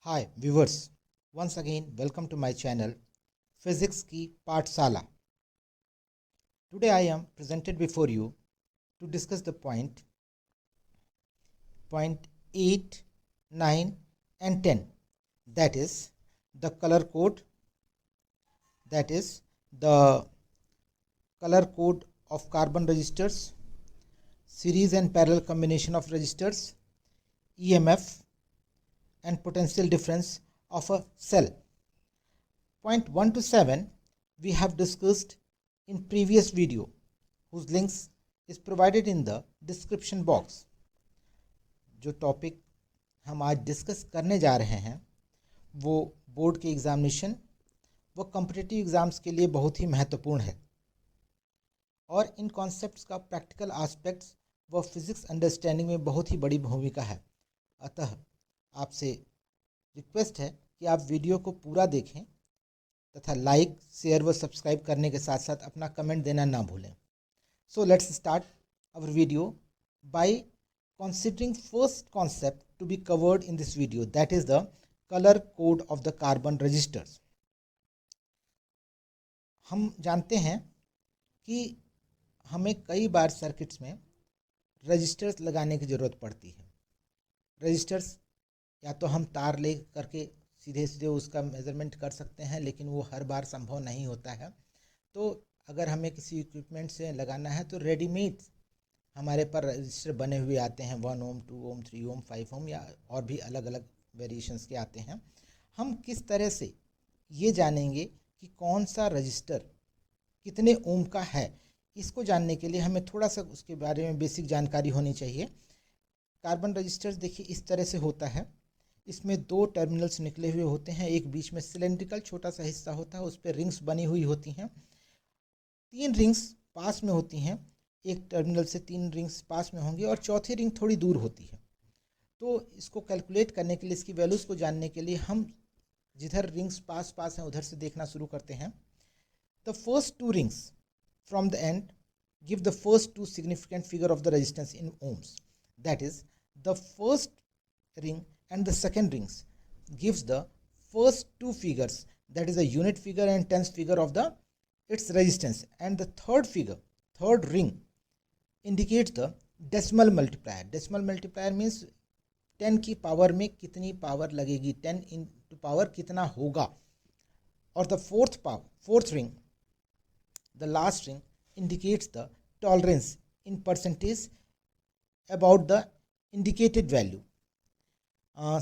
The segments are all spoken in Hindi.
Hi viewers, once again welcome to my channel Physics की पाठशाला. Today I am presented before you to discuss the point 8, 9 and 10, that is the color code, of carbon resistors, series and parallel combination of resistors, EMF and potential difference of a cell. Point 1 to 7 we have discussed in previous video, whose links is provided in the description box. जो टॉपिक हम आज डिस्कस करने जा रहे हैं वो बोर्ड के एग्जामिनेशन व कॉम्पिटिटिव एग्ज़ाम्स के लिए बहुत ही महत्वपूर्ण है और इन कॉन्सेप्ट्स का प्रैक्टिकल एस्पेक्ट्स व फिज़िक्स अंडरस्टैंडिंग में बहुत ही बड़ी भूमिका है. अतः आपसे रिक्वेस्ट है कि आप वीडियो को पूरा देखें तथा लाइक, शेयर व सब्सक्राइब करने के साथ साथ अपना कमेंट देना ना भूलें. So let's start our video by considering first concept to be covered in this video, that is the color code of the carbon resistors. हम जानते हैं कि हमें कई बार सर्किट्स में रजिस्टर्स लगाने की ज़रूरत पड़ती है. रजिस्टर्स या तो हम तार ले करके सीधे सीधे उसका मेज़रमेंट कर सकते हैं, लेकिन वो हर बार संभव नहीं होता है. तो अगर हमें किसी इक्विपमेंट से लगाना है तो रेडीमेड हमारे पर रजिस्टर बने हुए आते हैं. 1 ओम, 2 ओम, 3 ओम, 5 ओम या और भी अलग अलग वेरिएशंस के आते हैं. हम किस तरह से ये जानेंगे कि कौन सा रजिस्टर कितने ओम का है, इसको जानने के लिए हमें थोड़ा सा उसके बारे में बेसिक जानकारी होनी चाहिए. कार्बन रजिस्टर्स देखिए इस तरह से होता है. इसमें 2 टर्मिनल्स निकले हुए होते हैं, एक बीच में सिलेंड्रिकल छोटा सा हिस्सा होता है, उस पर रिंग्स बनी हुई होती हैं. 3 रिंग्स पास में होती हैं, एक टर्मिनल से 3 रिंग्स पास में होंगी और चौथी रिंग थोड़ी दूर होती है. तो इसको कैलकुलेट करने के लिए, इसकी वैल्यूज़ को जानने के लिए हम जिधर रिंग्स पास पास हैं उधर से देखना शुरू करते हैं. The first 2 rings from the end give the first 2 significant figure of the resistance in ohms. That is the first ring and the second rings gives the first 2 figures, that is a unit figure and tens figure of the its resistance, and the third ring indicates the decimal multiplier. Decimal multiplier means 10 की पावर में कितनी पावर लगेगी, 10 into पावर कितना होगा. और the fourth ring, the last ring, indicates the tolerance in percentage about the indicated value.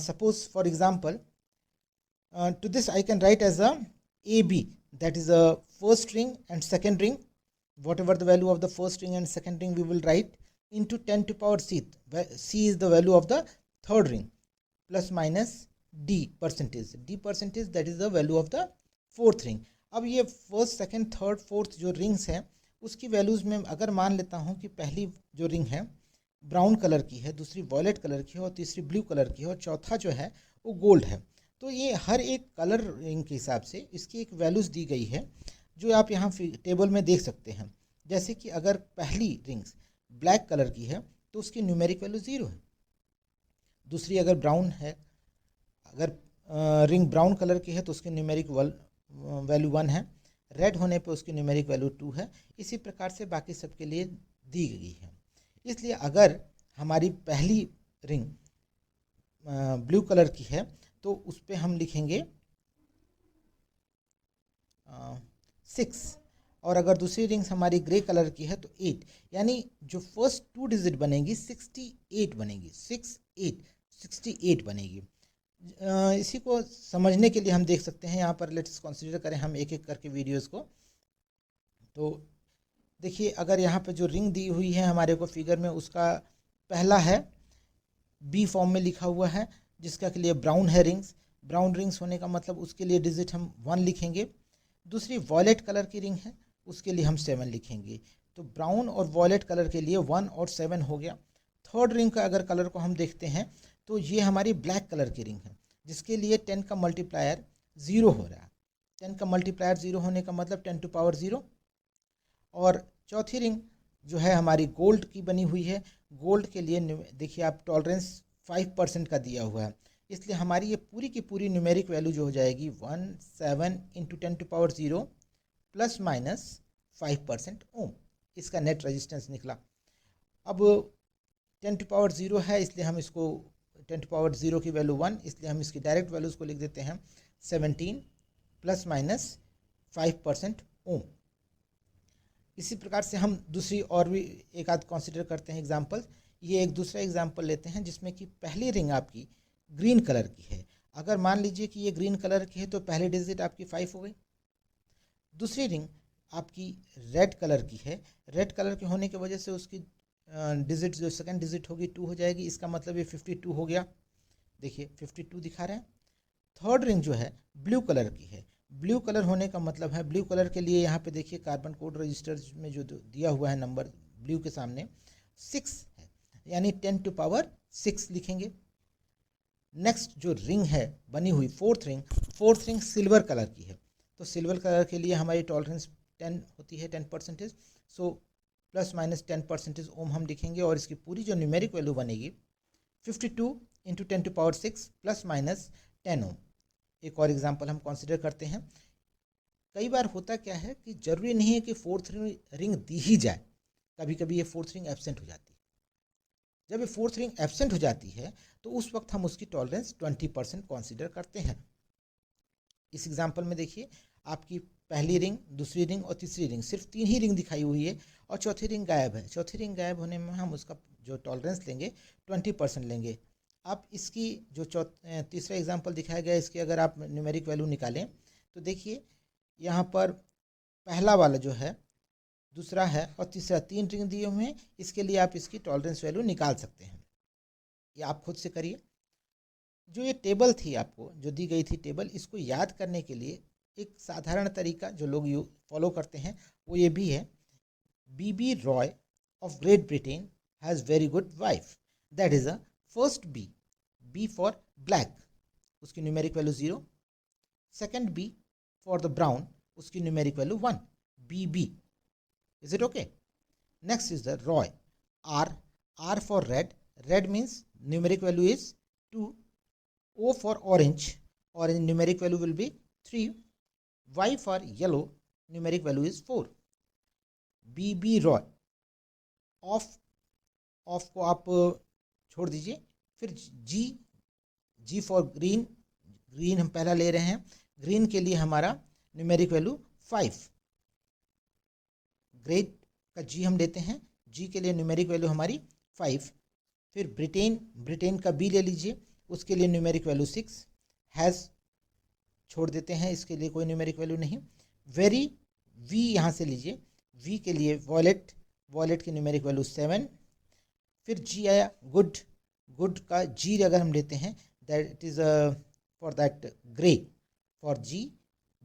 Suppose for example to this I can write as a AB, that is a first ring and second ring. Whatever the value of the first ring and second ring we will write into 10 to power c. C is the value of the third ring, plus minus D percentage, that is the value of the fourth ring. अब ये फर्स्ट, सेकंड, थर्ड, फोर्थ जो रिंग्स हैं उसकी वैल्यूज़ में अगर मान लेता हूँ कि पहली जो रिंग है ब्राउन कलर की है, दूसरी वॉयलेट कलर की है और तीसरी ब्लू कलर की है और चौथा जो है वो गोल्ड है, तो ये हर एक कलर रिंग के हिसाब से इसकी एक वैल्यूज़ दी गई है जो आप यहाँ टेबल में देख सकते हैं. जैसे कि अगर पहली रिंग्स ब्लैक कलर की है तो उसकी न्यूमेरिक वैल्यू 0 है. दूसरी अगर ब्राउन है, अगर रिंग ब्राउन कलर की है तो उसकी न्यूमेरिक वैल्यू 1 है. रेड होने पे उसकी न्यूमेरिक वैल्यू 2 है. इसी प्रकार से बाकी सबके लिए दी गई है. इसलिए अगर हमारी पहली रिंग ब्लू कलर की है तो उस पर हम लिखेंगे 6, और अगर दूसरी रिंग्स हमारी ग्रे कलर की है तो 8. यानी जो फर्स्ट 2 डिजिट बनेगी 68 बनेगी, 68 बनेगी. इसी को समझने के लिए हम देख सकते हैं यहाँ पर. लेट्स कंसीडर करें हम एक एक करके वीडियोस को. तो देखिए अगर यहाँ पे जो रिंग दी हुई है हमारे को फिगर में, उसका पहला है बी फॉर्म में लिखा हुआ है, जिसका के लिए ब्राउन है रिंग्स. ब्राउन रिंग्स होने का मतलब उसके लिए डिजिट हम 1 लिखेंगे. दूसरी वॉयलेट कलर की रिंग है, उसके लिए हम 7 लिखेंगे. तो ब्राउन और वॉयलेट कलर के लिए 1 और 7 हो गया. थर्ड रिंग का अगर कलर को हम देखते हैं तो ये हमारी ब्लैक कलर की रिंग है, जिसके लिए 10 का मल्टीप्लायर 0 हो रहा है. 10 का मल्टीप्लायर 0 होने का मतलब 10 टू पावर 0. और चौथी रिंग जो है हमारी गोल्ड की बनी हुई है. गोल्ड के लिए देखिए आप टॉलरेंस 5% का दिया हुआ है, इसलिए हमारी ये पूरी की पूरी न्यूमेरिक वैल्यू जो हो जाएगी 17 इंटू 10⁻0 प्लस माइनस 5% ओम, इसका नेट रेजिस्टेंस निकला। अब 10⁻0 है इसलिए हम इसको 10⁻0 की वैल्यू 1, इसलिए हम इसकी डायरेक्ट वैल्यूज़ को लिख देते हैं 17 प्लस माइनस 5% ओम। इसी प्रकार से हम दूसरी और भी एक आध कंसिडर करते हैं एग्जांपल। ये एक दूसरा एग्जांपल लेते हैं जिसमें कि पहली रिंग आपकी ग्रीन कलर की है। अगर मान लीजिए कि ये ग्रीन कलर की है तो पहली डिजिट आपकी 5 हो गई। दूसरी रिंग आपकी रेड कलर की है, रेड कलर के होने की वजह से उसकी डिजिट जो सेकंड डिजिट होगी 2 हो जाएगी, इसका मतलब ये 52 हो गया। देखिए 52 दिखा रहे हैं। थर्ड रिंग जो है ब्लू कलर की है, ब्लू कलर होने का मतलब है, ब्लू कलर के लिए यहाँ पे देखिए कार्बन कोड रजिस्टर में जो दिया हुआ है नंबर ब्लू के सामने 6 है, यानी 10⁻6 लिखेंगे। नेक्स्ट जो रिंग है बनी हुई फोर्थ रिंग सिल्वर कलर की है, तो सिल्वर कलर के लिए हमारी टॉलरेंस 10 होती है, 10%। सो प्लस माइनस 10% ओम हम लिखेंगे और इसकी पूरी जो न्यूमेरिक वैल्यू बनेगी 52 इंटू 10⁻6 प्लस माइनस 10 ओम। एक और एग्जांपल हम कंसिडर करते हैं। कई बार होता क्या है कि जरूरी नहीं है कि फोर्थ रिंग दी ही जाए, कभी कभी ये फोर्थ रिंग एब्सेंट हो जाती है। जब ये फोर्थ रिंग एब्सेंट हो जाती है तो उस वक्त हम उसकी टॉलरेंस 20% कंसिडर करते हैं। इस एग्जांपल में देखिए आपकी पहली रिंग, दूसरी रिंग और तीसरी रिंग, सिर्फ 3 ही रिंग दिखाई हुई है और चौथी रिंग गायब है। चौथी रिंग गायब होने में हम उसका जो टॉलरेंस लेंगे 20% लेंगे। आप इसकी जो तीसरा एग्जांपल दिखाया गया इसकी अगर आप न्यूमेरिक वैल्यू निकालें तो देखिए यहाँ पर पहला वाला जो है, दूसरा है और तीसरा, 3 रिंग दिए हुए हैं, इसके लिए आप इसकी टॉलरेंस वैल्यू निकाल सकते हैं। ये आप खुद से करिए। जो ये टेबल थी आपको जो दी गई थी टेबल, इसको याद करने के लिए एक साधारण तरीका जो लोग फॉलो करते हैं वो ये भी है। BB Roy of Great Britain has very good wife, that is a first B for black, उसकी numeric value 0। Second B for the brown, उसकी numeric value 1, BB। Is it okay? Next is the Roy, R for red means numeric value is 2. O for orange numeric value will be 3. Y for yellow numeric value is 4. BB Roy, of को आप छोड़ दीजिए। फिर G फॉर ग्रीन हम पहला ले रहे हैं, ग्रीन के लिए हमारा न्यूमेरिक वैल्यू 5। ग्रेट का G हम लेते हैं, G के लिए न्यूमेरिक वैल्यू हमारी 5। फिर ब्रिटेन का B ले लीजिए, उसके लिए न्यूमेरिक वैल्यू 6। हैज़ छोड़ देते हैं, इसके लिए कोई न्यूमेरिक वैल्यू नहीं। वेरी V यहाँ से लीजिए, V के लिए वॉलेट की न्यूमेरिक वैल्यू 7। फिर G आया गुड का G अगर हम लेते हैं that it is for that grey, for G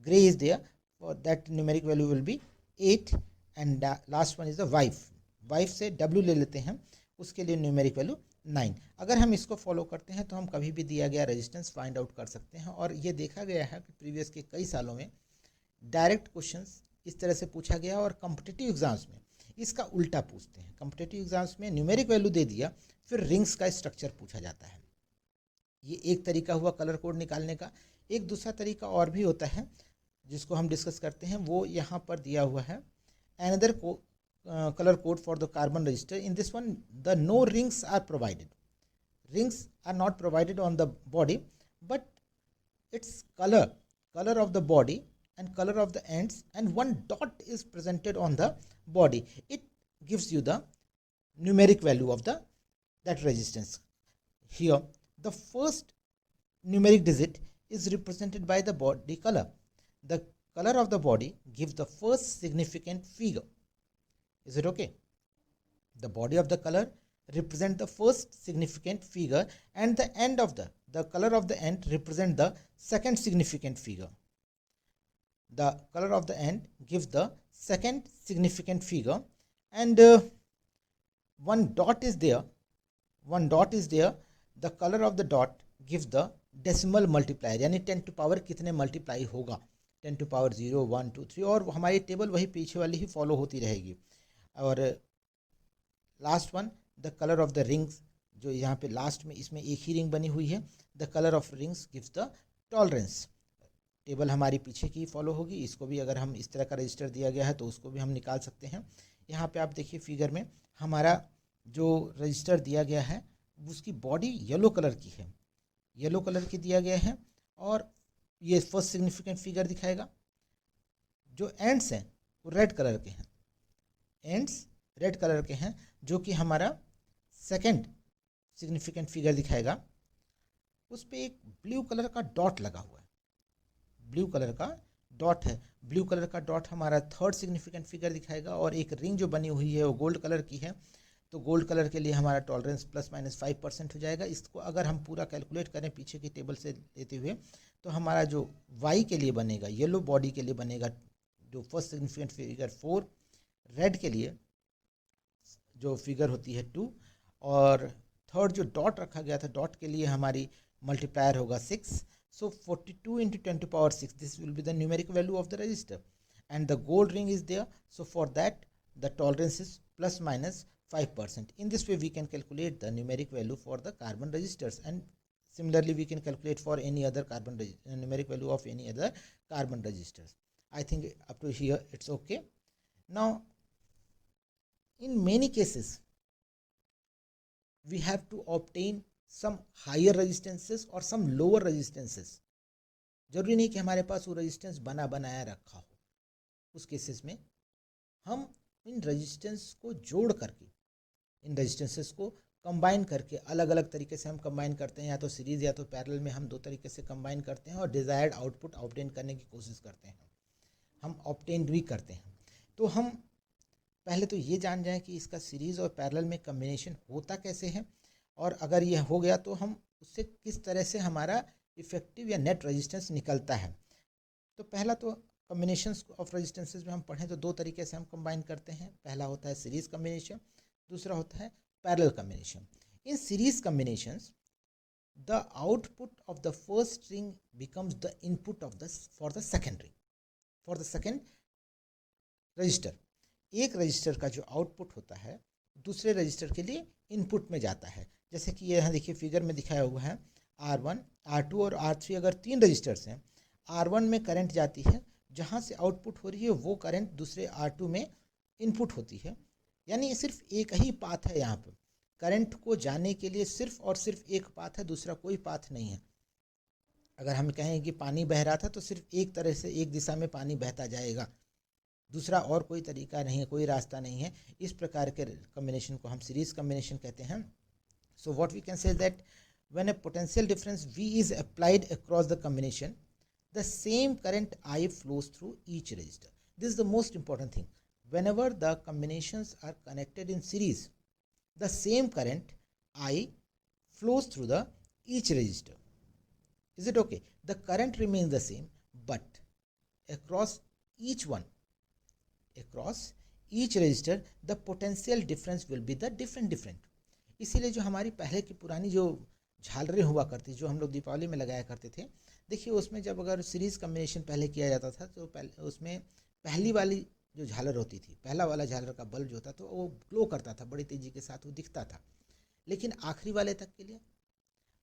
grey is there, for that numeric value will be 8। And last one is the wife से W ले लेते हैं, उसके लिए न्यूमेरिक वैल्यू 9। अगर हम इसको फॉलो करते हैं तो हम कभी भी दिया गया रेजिस्टेंस फाइंड आउट कर सकते हैं। और ये देखा गया है कि प्रीवियस के कई सालों में डायरेक्ट क्वेश्चंस इस तरह से पूछा गया और कॉम्पिटिटिव एग्जाम्स में इसका उल्टा पूछते हैं। कॉम्पिटिटिव एग्जाम्स में न्यूमेरिक वैल्यू दे दिया, फिर रिंग्स का स्ट्रक्चर पूछा जाता है। ये एक तरीका हुआ कलर कोड निकालने का। एक दूसरा तरीका और भी होता है जिसको हम डिस्कस करते हैं, वो यहाँ पर दिया हुआ है। Another color code for the carbon register. In this one, the no rings are provided. Rings are not provided on the body, but its color of the body and color of the ends, and one dot is presented on the body. It gives you the numeric value of that resistance. Here, the first numeric digit is represented by the body color. The color of the body gives the first significant figure. Is it okay? The body of the color represent the first significant figure, and the end of the color of the end represent the second significant figure. The color of the end gives the second significant figure, and one dot is there. The color of the dot gives the decimal multiplier, यानी 10 to power कितने मल्टीप्लाई होगा, 10 to power 0, 1, 2, 3, और हमारी टेबल वही पीछे वाली ही फॉलो होती रहेगी। और last one, the colour of the rings जो यहाँ पे लास्ट में इसमें एक ही रिंग बनी हुई है, the colour of rings gives the tolerance. Table हमारी पीछे की फॉलो होगी, इसको भी अगर हम इस तरह का रजिस्टर दिया गया है तो उसको भी हम निकाल सकते हैं। यहाँ पे आप देखिए फिगर में हमारा जो रजिस्टर दिया गया है उसकी बॉडी येलो कलर की है, येलो कलर की दिया गया है, और ये फर्स्ट सिग्निफिकेंट फिगर दिखाएगा। जो एंड्स हैं वो रेड कलर के हैं, एंड्स रेड कलर के हैं, जो कि हमारा सेकंड सिग्निफिकेंट फिगर दिखाएगा। उस पर एक ब्लू कलर का डॉट लगा हुआ है, ब्लू कलर का डॉट है, ब्लू कलर का डॉट हमारा थर्ड सिग्निफिकेंट फिगर दिखाएगा। और एक रिंग जो बनी हुई है वो गोल्ड कलर की है, तो गोल्ड कलर के लिए हमारा टॉलरेंस ±5% हो जाएगा। इसको अगर हम पूरा कैलकुलेट करें पीछे की टेबल से लेते हुए, तो हमारा जो वाई के लिए बनेगा, येलो बॉडी के लिए बनेगा जो फर्स्ट सिग्निफिकेंट फिगर 4, रेड के लिए जो फिगर होती है 2, और थर्ड जो डॉट रखा गया था, डॉट के लिए हमारी मल्टीप्लायर होगा 6। So 42 into 10 to power 6, this will be the numeric value of the register, and the gold ring is there, so for that the tolerance is ±5%. In this way we can calculate the numeric value for the carbon registers, and similarly we can calculate for any other numeric value of any other carbon registers. I think up to here it's okay. Now in many cases we have to obtain some higher resistances और some lower resistances. जरूरी नहीं कि हमारे पास वो रेजिस्टेंस बनाया रखा हो, उस केसेस में हम इन रेजिस्टेंस को जोड़ करके, इन रेजिस्टेंसेस को कंबाइन करके, अलग अलग तरीके से हम कंबाइन करते हैं, या तो सीरीज या तो पैरेलल में हम दो तरीके से कंबाइन करते हैं और डिज़ायर्ड आउटपुट ऑब्टेन करने की कोशिश करते हैं, हम ऑब्टेन भी करते हैं। तो हम पहले तो ये जान जाएं कि इसका सीरीज और पैरेलल में कम्बिनेशन होता कैसे है, और अगर ये हो गया तो हम उससे किस तरह से हमारा इफेक्टिव या नेट रेजिस्टेंस निकलता है। तो पहला तो कम्बिनेशन ऑफ रेजिस्टेंसेस में हम पढ़ें तो दो तरीके से हम कंबाइन करते हैं। पहला होता है सीरीज कम्बिनेशन, दूसरा होता है parallel combination. In series combinations the output of the first ring becomes the input of the for the second ring, for the second register. एक रजिस्टर का जो आउटपुट होता है दूसरे रजिस्टर के लिए इनपुट में जाता है। जैसे कि ये यहाँ देखिए फिगर में दिखाया हुआ है R1, R2 और R3 अगर तीन रजिस्टर्स हैं, R1 में करंट जाती है, जहाँ से आउटपुट हो रही है वो करंट दूसरे R2 में इनपुट होती है। यानी ये सिर्फ एक ही पाथ है, यहाँ पर करंट को जाने के लिए सिर्फ और सिर्फ एक पाथ है, दूसरा कोई पाथ नहीं है। अगर हम कहें कि पानी बह रहा था तो सिर्फ एक तरह से एक दिशा में पानी बहता जाएगा, दूसरा और कोई तरीका नहीं है, कोई रास्ता नहीं है। इस प्रकार के कम्बिनेशन को हम सीरीज कम्बिनेशन कहते हैं। So what we can say that when a potential difference V is applied across the combination, the same current I flows through each resistor. This is the most important thing. Whenever the combinations are connected in series, the same current I flows through the each resistor. Is it okay? The current remains the same, but across each resistor, the potential difference will be the different. इसीलिए जो हमारी पहले की पुरानी जो झालरें हुआ करती, जो हम लोग दीपावली में लगाया करते थे, देखिए उसमें जब अगर सीरीज कम्बिनेशन पहले किया जाता था तो उसमें पहली वाली जो झालर होती थी, पहला वाला झालर का बल्ब जो होता तो वो ग्लो करता था, बड़ी तेज़ी के साथ वो दिखता था। लेकिन आखिरी वाले तक के लिए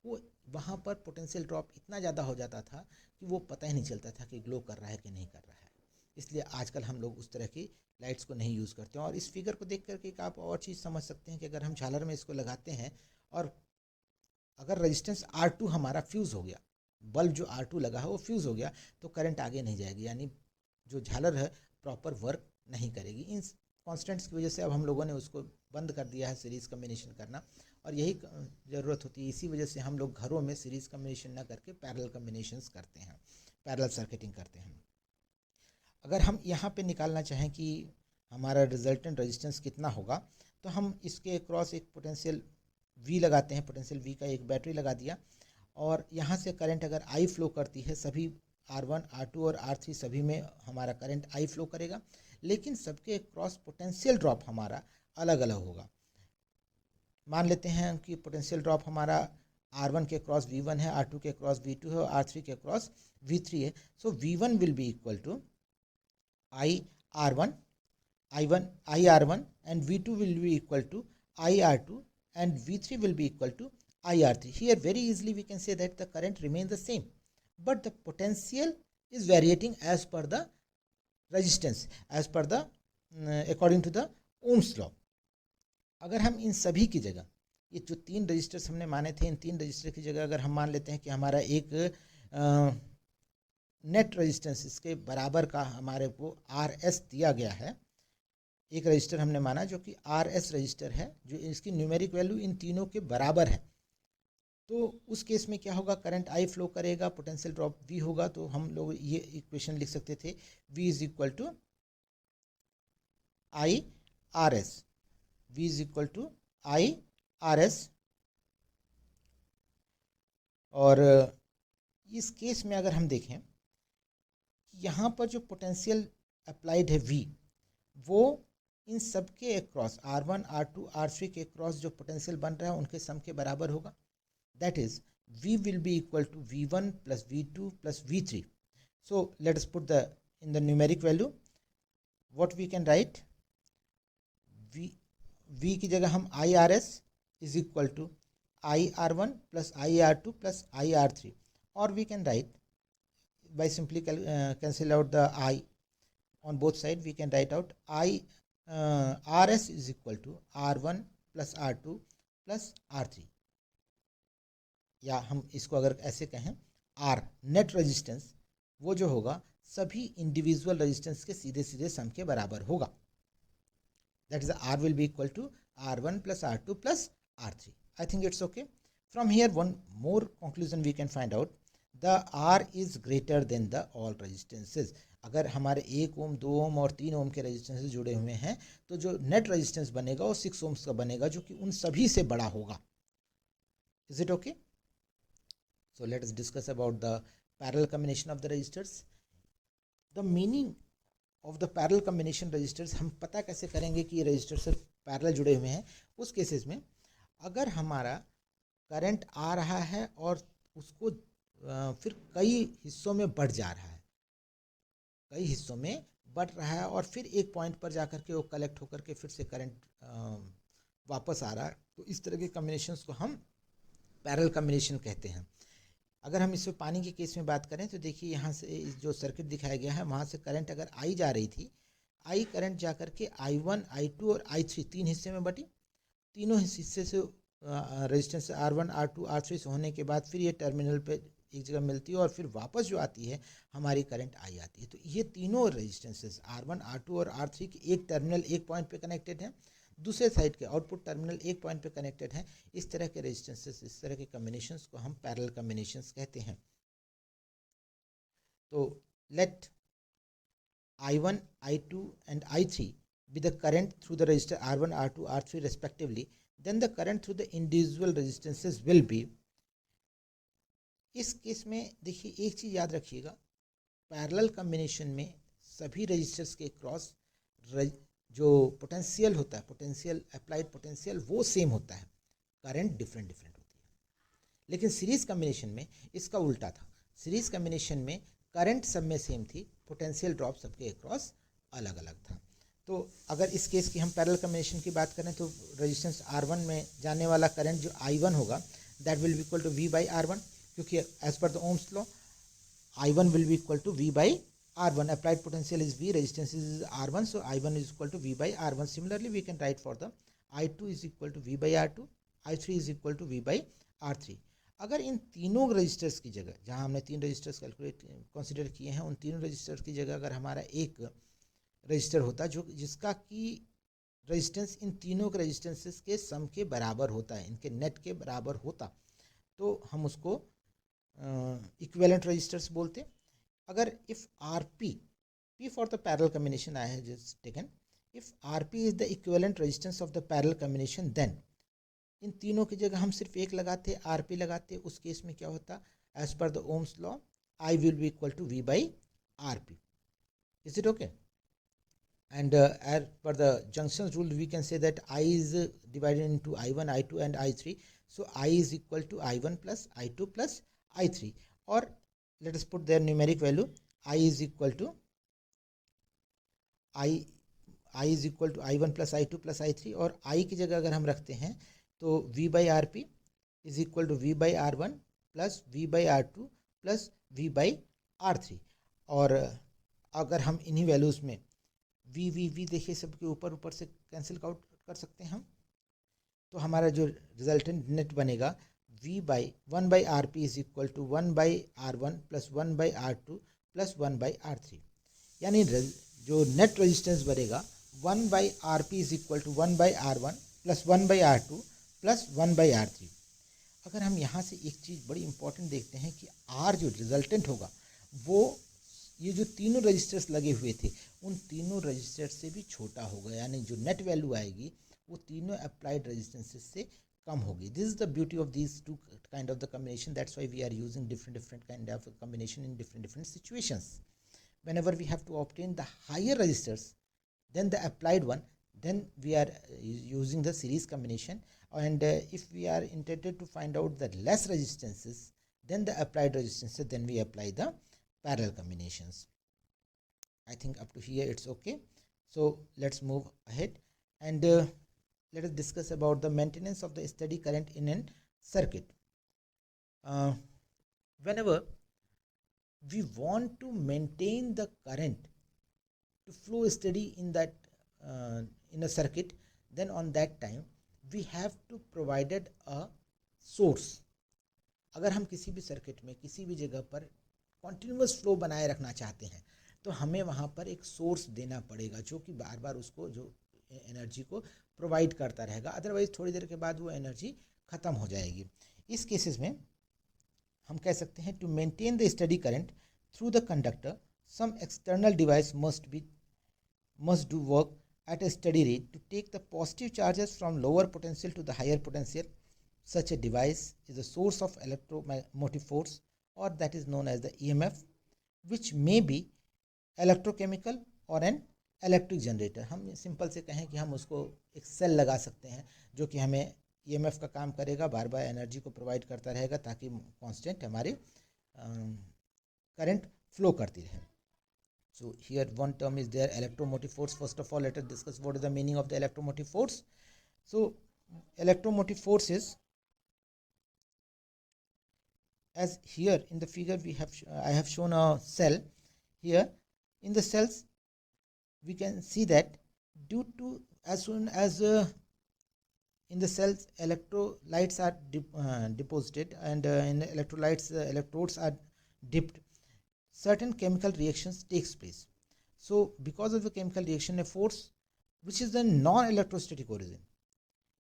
वो वहाँ पर पोटेंशियल ड्रॉप इतना ज़्यादा हो जाता था कि वो पता ही नहीं चलता था कि ग्लो कर रहा है कि नहीं कर रहा है। इसलिए आजकल हम लोग उस तरह की लाइट्स को नहीं यूज़ करते हैं। और इस फिगर को देख करके आप और चीज़ समझ सकते हैं कि अगर हम झालर में इसको लगाते हैं और अगर रेजिस्टेंस R2 हमारा फ्यूज़ हो गया, बल्ब जो R2 लगा है वो फ्यूज़ हो गया, तो करंट आगे नहीं जाएगी, यानी जो झालर है प्रॉपर वर्क नहीं करेगी। इन कॉन्स्टेंट्स की वजह से अब हम लोगों ने उसको बंद कर दिया है सीरीज कम्बिनेशन करना, और यही ज़रूरत होती है। इसी वजह से हम लोग घरों में सीरीज कम्बिनेशन ना करके पैरेलल कम्बिनेशंस करते हैं, पैरेलल सर्किटिंग करते हैं। अगर हम यहाँ पे निकालना चाहें कि हमारा रिजल्टेंट रेजिस्टेंस कितना होगा, तो हम इसके क्रॉस एक पोटेंशियल V लगाते हैं, पोटेंशियल V का एक बैटरी लगा दिया, और यहाँ से करंट अगर I फ्लो करती है, सभी R1, R2 और R3 सभी में हमारा करंट I फ्लो करेगा, लेकिन सबके क्रॉस पोटेंशियल ड्रॉप हमारा अलग अलग होगा। मान लेते हैं कि पोटेंशियल ड्रॉप हमारा R1 के क्रॉस V1 है, R2 के क्रॉस V2 है और R3 के क्रॉस V3 है। So V1 will be equal to I R1 and V2 will be equal to IR2 and V3 will be equal to IR3. Here very easily we can say that the current remains the same, but the potential is varying as per the resistance, as per the according to the Ohm's law. अगर हम इन सभी की जगह ये जो 3 रजिस्टर्स हमने माने थे, इन 3 रजिस्टर की जगह अगर हम मान लेते हैं कि हमारा एक नेट रेजिस्टेंस इसके बराबर का हमारे को RS दिया गया है, एक रजिस्टर हमने माना जो कि RS रजिस्टर है, जो इसकी न्यूमेरिक वैल्यू इन तीनों के बराबर है, तो उस केस में क्या होगा, करंट I फ्लो करेगा, पोटेंशियल ड्रॉप V होगा। तो हम लोग ये इक्वेशन लिख सकते थे V is equal to IRS, V is equal to IRS। और इस केस में अगर हम देखें यहाँ पर जो पोटेंशियल अप्लाइड है V, वो इन सब के अक्रॉस R1, R2, R3 के अक्रॉस जो पोटेंशियल बन रहा है उनके सम के बराबर होगा। That is V will be equal to V1 plus V2 plus V3. So let us put the in the numeric value what we can write, V की जगह हम IRS is equal to IR1 plus IR2 plus IR3, or we can write by simply cancel out the I on both sides, we can write out RS is equal to R1 plus R2 plus R3, या हम इसको अगर ऐसे कहें R नेट रेजिस्टेंस वो जो होगा सभी इंडिविजुअल रेजिस्टेंस के सीधे सीधे सम के बराबर होगा। That is R will be equal to R1 plus R2 plus R3. I think it's okay. From here one more conclusion we can find out, the R is greater than the all resistances. अगर हमारे 1 ओम 2 ओम और 3 ओम के रेजिस्टेंसेस जुड़े हुए हैं तो जो नेट रेजिस्टेंस बनेगा वो 6 ओम्स का बनेगा, जो कि उन सभी से बड़ा होगा। Is it okay? So let us discuss about the parallel combination of the resistors. The meaning of the parallel combination resistors हम पता कैसे करेंगे कि ये रेजिस्टर से पैरेलल जुड़े हुए हैं। उस केसेस में अगर हमारा करंट आ रहा है और उसको फिर कई हिस्सों में बढ़ जा रहा है, कई हिस्सों में बढ़ रहा है और फिर एक पॉइंट पर जाकर के वो कलेक्ट होकर के फिर से करंट वापस आ रहा है, तो इस तरह के कॉम्बिनेशंस को हम पैरेलल कॉम्बिनेशन कहते हैं। अगर हम इसमें पानी के केस में बात करें तो देखिए यहाँ से जो सर्किट दिखाया गया है वहाँ से करंट अगर आई जा रही थी, आई करंट जा कर के I1, I2 और I3 तीन हिस्से में बटी, तीनों हिस्से से रेजिस्टेंस R1, R2, R3 से होने के बाद फिर ये टर्मिनल पे एक जगह मिलती है और फिर वापस जो आती है हमारी करंट आई आती है। तो ये तीनों रेजिस्टेंसेस R1, R2 और R3 की एक टर्मिनल एक पॉइंट पे कनेक्टेड है, दूसरे साइड के आउटपुट टर्मिनल एक पॉइंट पे कनेक्टेड है। इस तरह के रेजिस्टेंसेस, इस तरह के कॉम्बिनेशंस को हम पैरेलल कॉम्बिनेशंस कहते हैं। तो late I1, I2 and I3 be the current through the resistor R1, R2, R3 respectively, then the current through the individual resistances will be। इस केस में देखिए एक चीज़ याद रखिएगा, पैरेलल कॉम्बिनेशन में सभी रजिस्टर्स के क्रॉस जो पोटेंशियल होता है, पोटेंशियल अप्लाइड पोटेंशियल वो सेम होता है, करंट डिफरेंट होती है। लेकिन सीरीज कॉम्बिनेशन में इसका उल्टा था, सीरीज कॉम्बिनेशन में करंट सब में सेम थी, पोटेंशियल ड्रॉप सबके अक्रॉस अलग अलग था। तो अगर इस केस की हम पैरेलल कॉम्बिनेशन की बात करें तो रेजिस्टेंस R1 में जाने वाला करंट जो I1 होगा that will be equal to V by R1, क्योंकि as per the Ohm's law I1 will be equal to V by R1, applied potential is V, resistance is R1, so I1 is equal to V by R1. Similarly, we can write for the I2 is equal to V by R2, I3 is equal to V by R3. अगर इन तीनों रजिस्टर्स की जगह, जहां हमने तीन रजिस्टर्स कंसिडर किए हैं, उन तीनों रजिस्टर्स की जगह अगर हमारा एक रजिस्टर होता जो जिसका कि रेजिस्टेंस इन तीनों के रेजिस्टेंसेस के सम के बराबर होता है, इनके नेट के बराबर होता, तो हम उसको इक्विवेलेंट रजिस्टर्स बोलते। अगर if RP, P for the parallel combination I have just taken, if RP is the equivalent resistance of the parallel combination, then इन तीनों की जगह हम सिर्फ एक लगाते, RP लगाते, उस केस में क्या होता, as per the Ohm's law I will be equal to V by RP. Is it okay? And as per the Junction's rule we can say that I is divided into I1, I2 and I3, so I is equal to I1 plus I2 plus I3, or let us put their numeric value, I is equal to I is equal to I1 plus I2 plus I3, और I की जगह अगर हम रखते हैं तो V by RP is equal to V by R1 plus V by R2 plus V by R3। और अगर हम इन्हीं वैल्यूज़ में V देखिए सबके ऊपर ऊपर से कैंसिल आउट कर सकते हैं हम, तो हमारा जो रिजल्टेंट नेट बनेगा V by 1 by R P is equal to 1 by R1 plus 1 by R2 plus 1 by R3। यानी जो नेट रेजिस्टेंस बनेगा 1 by R P is equal to 1 by R1 plus 1 by R2 plus 1 by R3। अगर हम यहाँ से एक चीज़ बड़ी इंपॉर्टेंट देखते हैं कि R जो रिजल्टेंट होगा वो ये जो तीनों रजिस्टर्स लगे हुए थे उन तीनों रजिस्टर्स से भी छोटा होगा, यानी जो नेट वैल्यू आएगी वो तीनों अप्लाइड रेजिस्टेंसेस से कम होगी। This is the beauty of these two kind of the combination, that's why we are using different kind of combination in different situations. whenever we have to obtain the higher registers than the applied one, then we are using the series combination, and if we are intended to find out the less resistances than the applied resistances, then we apply the parallel combinations. I think up to here it's okay. So let's move ahead and let us discuss about the maintenance of the steady current in a circuit. Whenever we want to maintain the current to flow steady in that in a circuit, then on that time we have to provided a source. अगर हम किसी भी सर्किट में किसी भी जगह पर कॉन्टिन्यूस फ्लो बनाए रखना चाहते हैं तो हमें वहाँ पर एक सोर्स देना पड़ेगा जो कि बार बार उसको जो एनर्जी को प्रोवाइड करता रहेगा, अदरवाइज थोड़ी देर के बाद वो एनर्जी ख़त्म हो जाएगी। इस केसेस में हम कह सकते हैं to maintain the steady current through the conductor some external device must do work at a steady rate to take the positive charges from lower potential to the higher potential. Such a device is a source of electromotive force, or that is known as the EMF, which may be electrochemical or an electric generator. हम सिंपल से कहें कि हम उसको एक सेल लगा सकते हैं जो कि हमें EMF का काम करेगा, बार बार एनर्जी को प्रोवाइड करता रहेगा ताकि कांस्टेंट हमारी करंट फ्लो करती रहे। So here one term is there, electromotive force. First of all, let us discuss what is the meaning of the electromotive force. So electromotive force is, as here in the figure we have I have shown a cell. Here in the cells we can see that due to as soon as in the cells electrolytes are deposited, and in electrolytes electrodes are dipped, certain chemical reactions takes place. So because of the chemical reaction, a force which is the non-electrostatic origin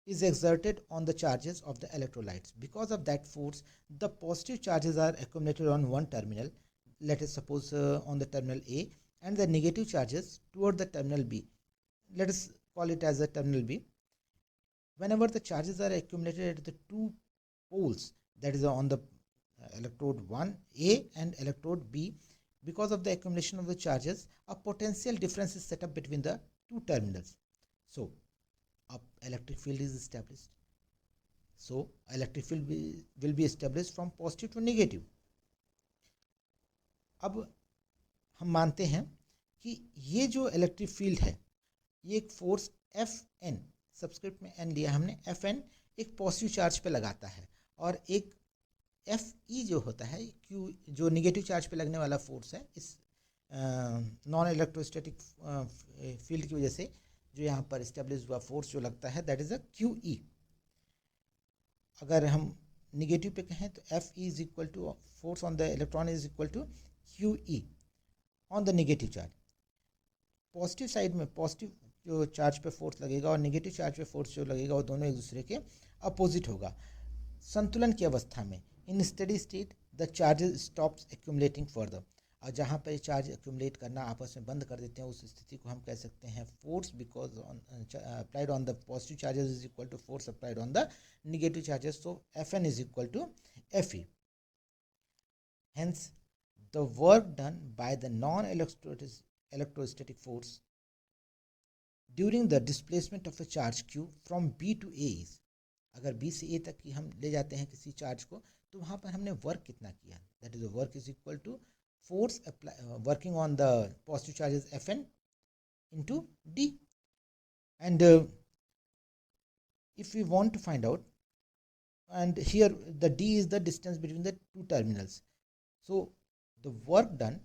is exerted on the charges of the electrolytes. Because of that force, the positive charges are accumulated on one terminal, let us suppose on the terminal A, and the negative charges toward the terminal B, let us call it as the terminal B. Whenever the charges are accumulated at the two poles, that is on the electrode 1A and electrode B, because of the accumulation of the charges, a potential difference is set up between the two terminals. So a electric field is established. So electric field will be established from positive to negative. अब हम मानते हैं कि ये जो इलेक्ट्रिक फील्ड है ये एक फोर्स Fn, सबस्क्रिप्ट में n लिया हमने, Fn एक पॉजिटिव चार्ज पे लगाता है, और एक Fe जो होता है Q जो निगेटिव चार्ज पे लगने वाला फोर्स है इस नॉन इलेक्ट्रोस्टैटिक फील्ड की वजह से जो यहाँ पर इस्टेब्लिश हुआ फोर्स जो लगता है, दैट इज़ अ QE। अगर हम निगेटिव पे कहें तो Fe is equal to force on the electron is equal to QE on the negative charge. Positive side में पॉजिटिव जो चार्ज पे फोर्स लगेगा और निगेटिव चार्ज पे फोर्स जो लगेगा वो दोनों एक दूसरे के अपोजिट होगा। संतुलन की अवस्था में in steady state the charges stops accumulating further, और जहाँ पर चार्ज एक्यूमुलेट करना आपस में बंद कर देते हैं उस स्थिति को हम कह सकते हैं force because applied on the positive charges is equal to force applied on the negative charges, so Fn is equal to Fe। Hence the work done by the non-electrostatic force during the displacement of a charge Q from B to A is, अगर B से A तक की हम ले जाते हैं किसी चार्ज को तो वहाँ पर हमने वर्क कितना किया, that is work is equal to force working on the positive charges Fn into D। And if we want to find out, and here the D is the distance between the two terminals. So the work done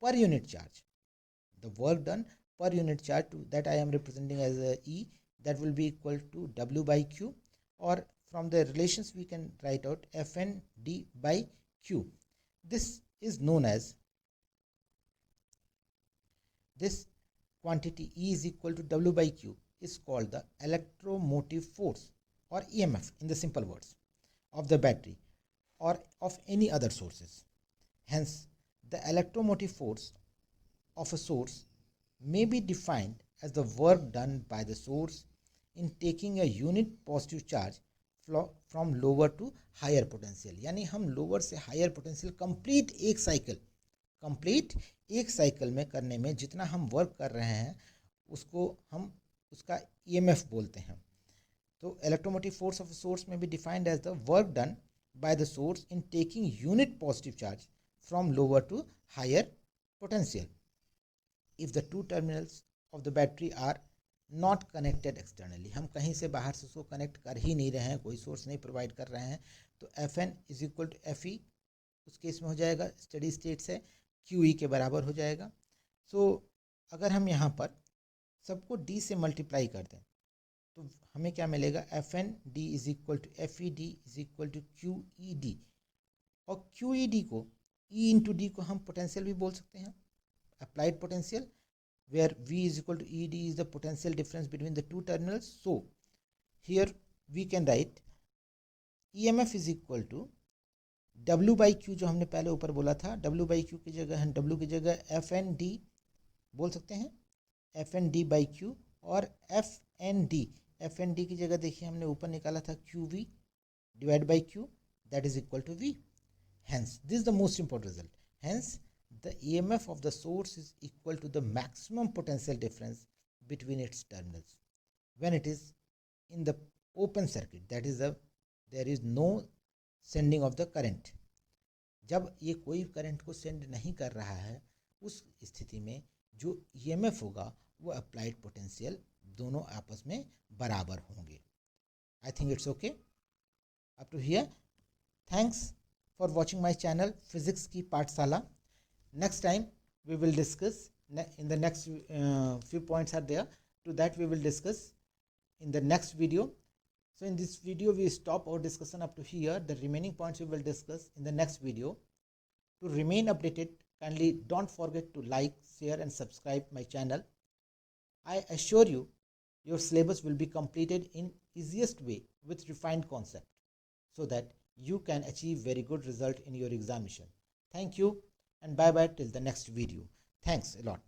per unit charge, the work done per unit charge that I am representing as a E, that will be equal to W by Q, or from the relations we can write out Fn D by Q. This is known as, this quantity E is equal to W by Q is called the electromotive force or EMF in the simple words of the battery or of any other sources. Hence, the electromotive force of a source may be defined as the work done by the source in taking a unit positive charge from lower to higher potential. यानी हम लोअर से हायर पोटेंशियल कंप्लीट एक साइकिल में करने में जितना हम वर्क कर रहे हैं उसको हम उसका EMF बोलते हैं. तो electromotive force of a source may be defined as the work done by the source in taking unit positive charge from lower to higher potential if the two terminals of the battery are not connected externally. हम कहीं से बाहर से उसको कनेक्ट कर ही नहीं रहे हैं, कोई सोर्स नहीं प्रोवाइड कर रहे हैं, तो Fn is equal to Fe उस केस में हो जाएगा, स्टडी स्टेट से QE के बराबर हो जाएगा. सो अगर हम यहाँ पर सबको D से मल्टीप्लाई कर दें तो हमें क्या मिलेगा, Fn D is equal to Fe D is equal to QED, और QED को E इंटू डी को हम पोटेंशियल भी बोल सकते हैं, applied potential, where V is equal to ED is the potential difference between the two terminals. So here we can write EMF is equal to W by Q, जो हमने पहले ऊपर बोला था, W by Q की जगह हम W की जगह FND बोल सकते हैं, FND by Q, और FND की जगह देखिए हमने ऊपर निकाला था QV divide by Q, that is equal to V. Hence this is the most important result. Hence the EMF of the source is equal to the maximum potential difference between its terminals when it is in the open circuit, that is there is no sending of the current. जब ये कोई करंट को सेंड नहीं कर रहा है उस स्थिति में जो EMF होगा वो अप्लाइड पोटेंशियल दोनों आपस में बराबर होंगे. I think it's okay up to here. Thanks for watching my channel Physics की पाठशाला. Next time we will discuss in the next few points are there, to that we will discuss in the next video. So in this video we stop our discussion up to here. The remaining points we will discuss in the next video. To remain updated, kindly don't forget to like, share and subscribe my channel. I assure you your syllabus will be completed in easiest way with refined concept so that you can achieve very good result in your examination. Thank you and bye bye till the next video. Thanks a lot.